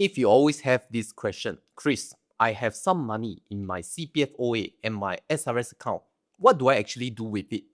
If you always have this question, Chris, I have some money in my CPF OA and my SRS account. What do I actually do with it?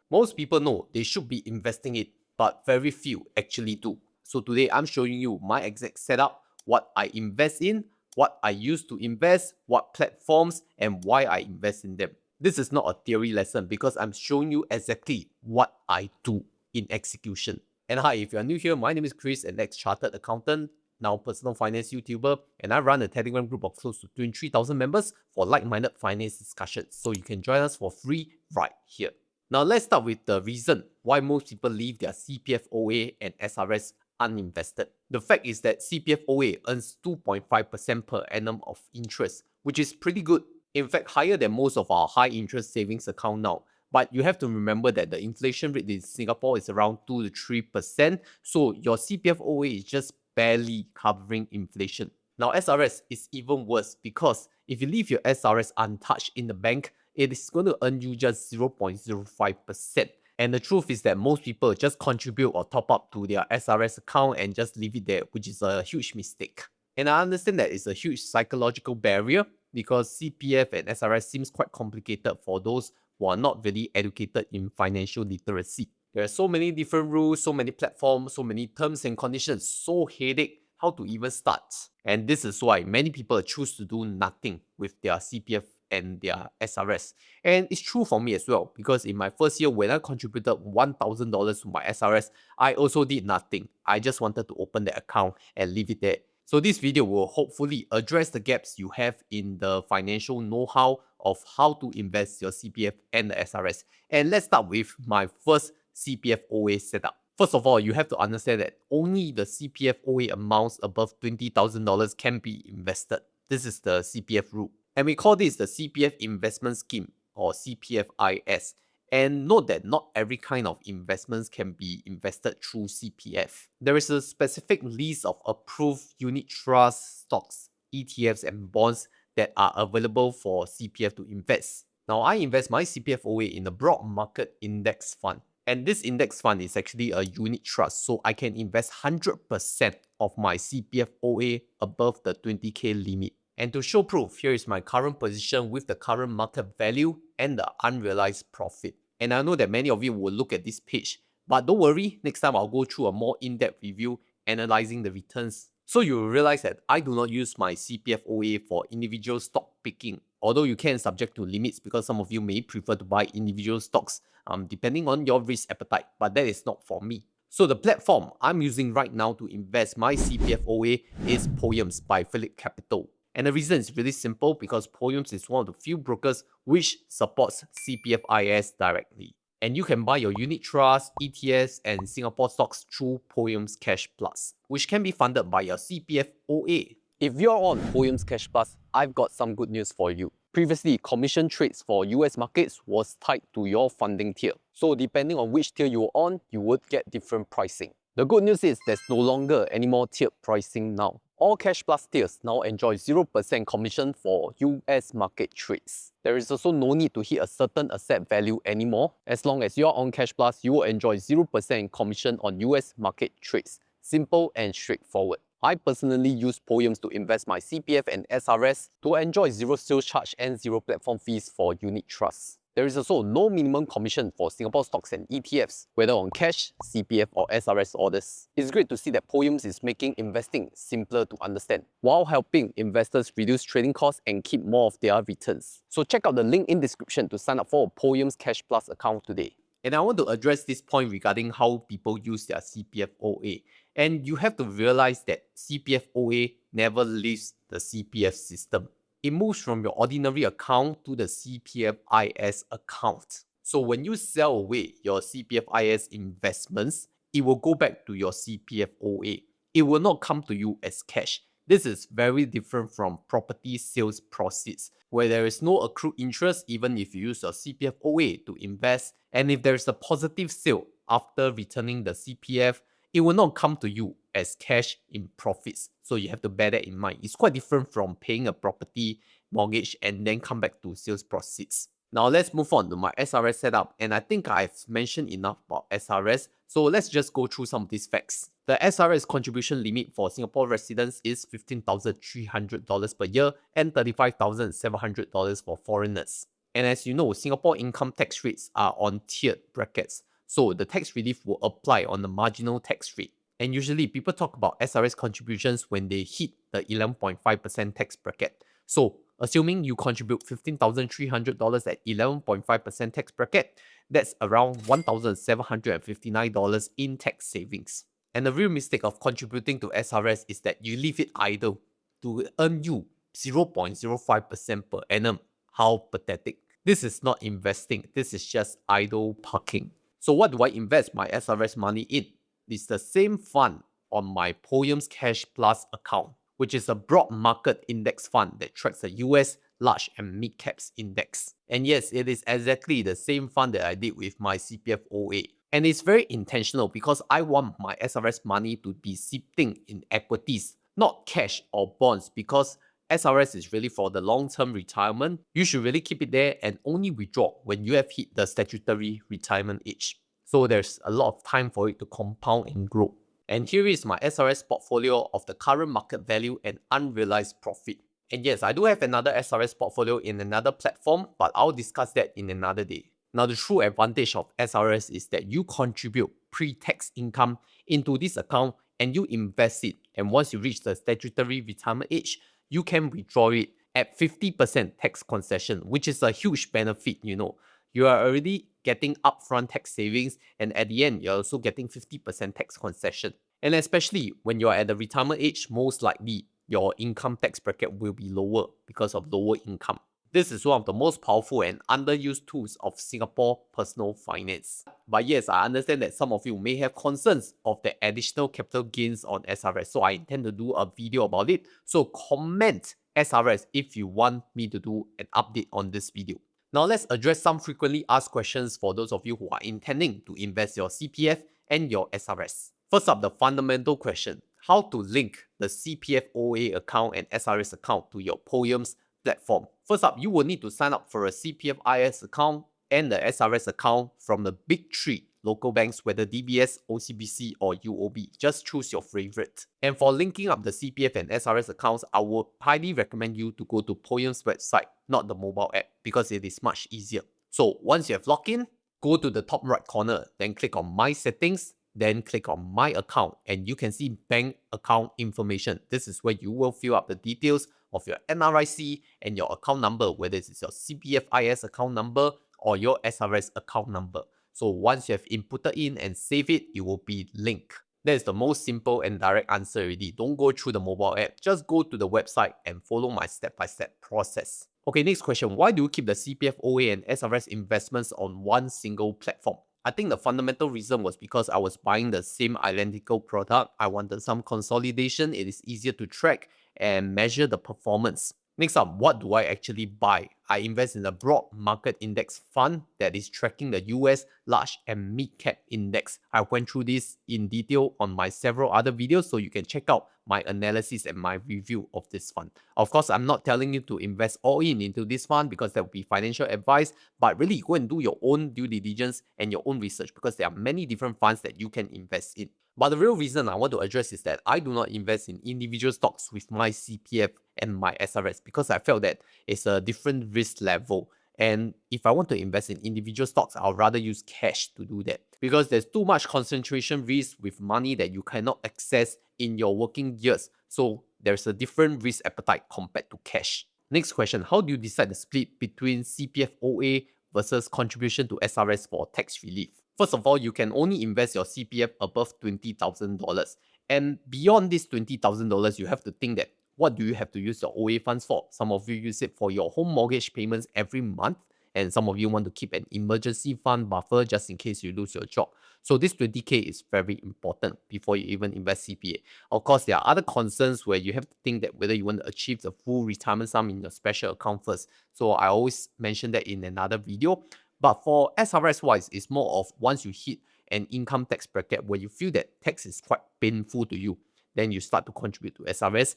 Most people know they should be investing it, but very few actually do. So today I'm showing you my exact setup, what I invest in, what I use to invest, what platforms, and why I invest in them. This is not a theory lesson because I'm showing you exactly what I do in execution. And hi, if you are new here, my name is Chris, an ex-chartered accountant, now personal finance YouTuber, and I run a Telegram group of close to 23,000 members for like-minded finance discussions. So you can join us for free right here. Now let's start with the reason why most people leave their CPF OA and SRS uninvested. The fact is that CPF OA earns 2.5% per annum of interest, which is pretty good. In fact, higher than most of our high interest savings account now. But you have to remember that the inflation rate in Singapore is around 2 to 3%, so your CPF OA is just barely covering inflation. Now SRS is even worse because if you leave your SRS untouched in the bank, it is going to earn you just 0.05%. And the truth is that most people just contribute or top up to their SRS account and just leave it there, which is a huge mistake. And I understand that it's a huge psychological barrier because CPF and SRS seems quite complicated for those who are not really educated in financial literacy. There are so many different rules, so many platforms, so many terms and conditions, so headache how to even start. And this is why many people choose to do nothing with their CPF and their SRS. And it's true for me as well, because in my first year when I contributed $1,000 to my SRS, I also did nothing. I just wanted to open the account and leave it there. So this video will hopefully address the gaps you have in the financial know-how of how to invest your CPF and the SRS. And let's start with my first CPF OA setup. First of all, you have to understand that only the CPF OA amounts above $20,000 can be invested. This is the CPF rule. And we call this the CPF Investment Scheme or CPFIS. And note that not every kind of investments can be invested through CPF. There is a specific list of approved unit trust stocks, ETFs, and bonds that are available for CPF to invest. Now, I invest my CPF OA in a broad market index fund. And this index fund is actually a unit trust, so I can invest 100% of my CPF OA above the 20k limit. And to show proof, here is my current position with the current market value and the unrealized profit. And I know that many of you will look at this page, but don't worry, next time I'll go through a more in-depth review analyzing the returns. So you will realize that I do not use my CPF OA for individual stock picking, although you can subject to limits because some of you may prefer to buy individual stocks depending on your risk appetite, but that is not for me. So the platform I'm using right now to invest my CPF OA is Poems by Phillip Capital. And the reason is really simple because Poems is one of the few brokers which supports CPFIS directly. And you can buy your unit trust, ETFs, and Singapore stocks through Poems Cash Plus, which can be funded by your CPF OA. If you're on Poems Cash Plus, I've got some good news for you. Previously, commission trades for US markets was tied to your funding tier. So depending on which tier you're on, you would get different pricing. The good news is there's no longer any more tiered pricing now. All Cash Plus tiers now enjoy 0% commission for US market trades. There is also no need to hit a certain asset value anymore. As long as you're on Cash Plus, you will enjoy 0% commission on US market trades. Simple and straightforward. I personally use Poems to invest my CPF and SRS to enjoy zero sales charge and zero platform fees for unit trusts. There is also no minimum commission for Singapore stocks and ETFs, whether on cash, CPF or SRS orders. It's great to see that Poems is making investing simpler to understand, while helping investors reduce trading costs and keep more of their returns. So check out the link in description to sign up for a Poems Cash Plus account today. And I want to address this point regarding how people use their CPF OA. And you have to realize that CPF OA never leaves the CPF system. It moves from your ordinary account to the CPFIS account. So when you sell away your CPFIS investments, it will go back to your CPF OA. It will not come to you as cash. This is very different from property sales proceeds, where there is no accrued interest even if you use your CPF OA to invest. And if there is a positive sale after returning the CPF, it will not come to you as cash in profits. So you have to bear that in mind. It's quite different from paying a property mortgage and then come back to sales proceeds. Now let's move on to my SRS setup, and I think I've mentioned enough about SRS, so let's just go through some of these facts. The SRS contribution limit for Singapore residents is $15,300 per year and $35,700 for foreigners. And as you know, Singapore income tax rates are on tiered brackets, so the tax relief will apply on the marginal tax rate. And usually people talk about SRS contributions when they hit the 11.5% tax bracket. So assuming you contribute $15,300 at 11.5% tax bracket, that's around $1,759 in tax savings. And the real mistake of contributing to SRS is that you leave it idle to earn you 0.05% per annum. How pathetic. This is not investing, this is just idle parking. So what do I invest my SRS money in? It's the same fund on my POEMS Cash Plus account, which is a broad market index fund that tracks the US large and mid caps index. And yes, it is exactly the same fund that I did with my CPF OA. And it's very intentional because I want my SRS money to be sitting in equities, not cash or bonds, because SRS is really for the long-term retirement. You should really keep it there and only withdraw when you have hit the statutory retirement age. So there's a lot of time for it to compound and grow. And here is my SRS portfolio of the current market value and unrealized profit. And yes, I do have another SRS portfolio in another platform, but I'll discuss that in another day. Now, the true advantage of SRS is that you contribute pre-tax income into this account and you invest it. And once you reach the statutory retirement age, you can withdraw it at 50% tax concession, which is a huge benefit, you know. You are already getting upfront tax savings, and at the end, you're also getting 50% tax concession. And especially when you're at the retirement age, most likely your income tax bracket will be lower because of lower income. This is one of the most powerful and underused tools of Singapore personal finance. But yes, I understand that some of you may have concerns of the additional capital gains on SRS, so I intend to do a video about it. So comment SRS if you want me to do an update on this video. Now let's address some frequently asked questions for those of you who are intending to invest your CPF and your SRS. First up, the fundamental question: how to link the CPF OA account and SRS account to your POEMS platform. First up, you will need to sign up for a CPFIS account and the SRS account from the big three local banks, whether DBS, OCBC or UOB. Just choose your favorite. And for linking up the CPF and SRS accounts, I would highly recommend you to go to POEMS website, not the mobile app, because it is much easier. So once you have logged in, go to the top right corner, then click on My Settings, then click on My Account, and you can see Bank Account Information. This is where you will fill up the details of your NRIC and your account number, whether it's your CPFIS account number or your SRS account number. So once you have inputted in and save it, it will be linked. That is the most simple and direct answer already. Don't go through the mobile app. Just go to the website and follow my step-by-step process. Okay, next question. Why do you keep the CPF OA and SRS investments on one single platform? I think the fundamental reason was because I was buying the same identical product. I wanted some consolidation. It is easier to track and measure the performance. Next up, what do I actually buy? I invest in a broad market index fund that is tracking the US large and mid cap index. I went through this in detail on my several other videos, so you can check out my analysis and my review of this fund. Of course, I'm not telling you to invest all in into this fund because that would be financial advice, but really go and do your own due diligence and your own research because there are many different funds that you can invest in. But the real reason I want to address is that I do not invest in individual stocks with my CPF and my SRS because I felt that it's a different risk level. And if I want to invest in individual stocks, I'll rather use cash to do that because there's too much concentration risk with money that you cannot access in your working years. So there's a different risk appetite compared to cash. Next question, how do you decide the split between CPF OA versus contribution to SRS for tax relief? First of all, you can only invest your CPF above $20,000. And beyond this $20,000, you have to think that what do you have to use your OA funds for? Some of you use it for your home mortgage payments every month, and some of you want to keep an emergency fund buffer just in case you lose your job. So this 20K is very important before you even invest CPA. Of course, there are other concerns where you have to think that whether you want to achieve the full retirement sum in your special account first. So I always mention that in another video. But for SRS wise, it's more of once you hit an income tax bracket where you feel that tax is quite painful to you, then you start to contribute to SRS.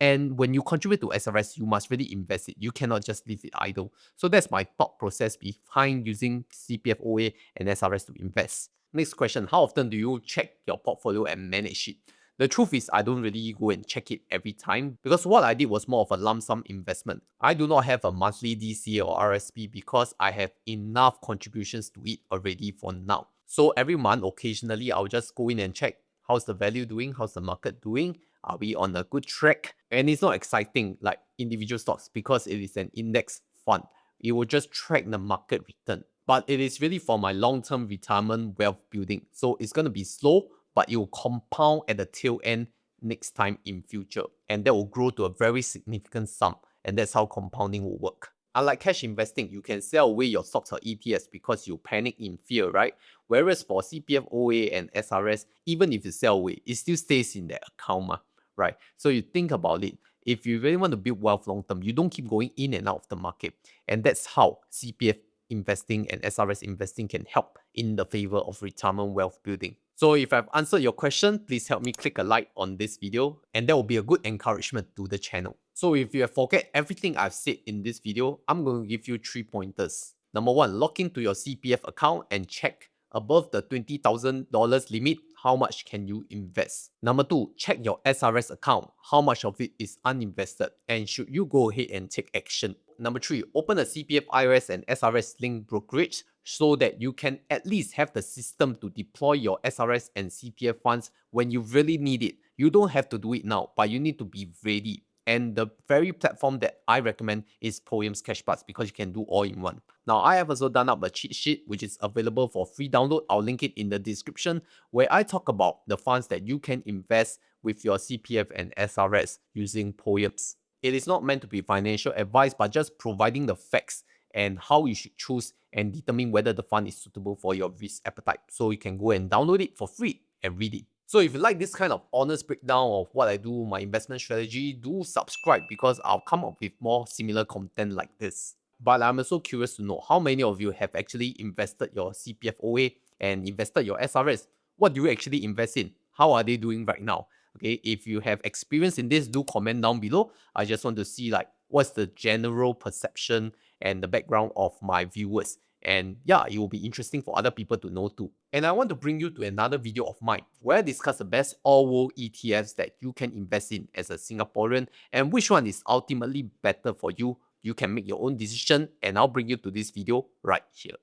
And when you contribute to SRS, you must really invest it. You cannot just leave it idle. So that's my thought process behind using CPF OA and SRS to invest. Next question, how often do you check your portfolio and manage it? The truth is, I don't really go and check it every time because what I did was more of a lump sum investment. I do not have a monthly DCA or RSP because I have enough contributions to it already for now. So every month, occasionally, I'll just go in and check how's the value doing, how's the market doing, are we on a good track? And it's not exciting like individual stocks because it is an index fund. It will just track the market return. But it is really for my long-term retirement wealth building. So it's going to be slow, but it will compound at the tail end next time in future. And that will grow to a very significant sum. And that's how compounding will work. Unlike cash investing, you can sell away your stocks or ETFs because you panic in fear, right? Whereas for CPF OA and SRS, even if you sell away, it still stays in that account, right? So you think about it. If you really want to build wealth long term, you don't keep going in and out of the market. And that's how CPF investing and SRS investing can help in the favor of retirement wealth building. So if I've answered your question, please help me click a like on this video, and that will be a good encouragement to the channel. So if you have forget everything I've said in this video, I'm going to give you 3 pointers. Number 1, log into your CPF account and check above the $20,000 limit, how much can you invest? Number 2, check your SRS account, how much of it is uninvested, and should you go ahead and take action? Number 3, open a CPF IRS and SRS linked brokerage so that you can at least have the system to deploy your SRS and CPF funds when you really need it. You don't have to do it now, but you need to be ready. And the very platform that I recommend is Poem's Cashbars because you can do all in one. Now, I have also done up a cheat sheet which is available for free download. I'll link it in the description where I talk about the funds that you can invest with your CPF and SRS using Poems. It is not meant to be financial advice, but just providing the facts and how you should choose and determine whether the fund is suitable for your risk appetite. So you can go and download it for free and read it. So if you like this kind of honest breakdown of what I do, my investment strategy, do subscribe because I'll come up with more similar content like this. But I'm also curious to know how many of you have actually invested your CPF OA and invested your SRS. What do you actually invest in? How are they doing right now? Okay, if you have experience in this, do comment down below. I just want to see like what's the general perception and the background of my viewers. And yeah, it will be interesting for other people to know too. And I want to bring you to another video of mine where I discuss the best all-world ETFs that you can invest in as a Singaporean and which one is ultimately better for you. You can make your own decision and I'll bring you to this video right here.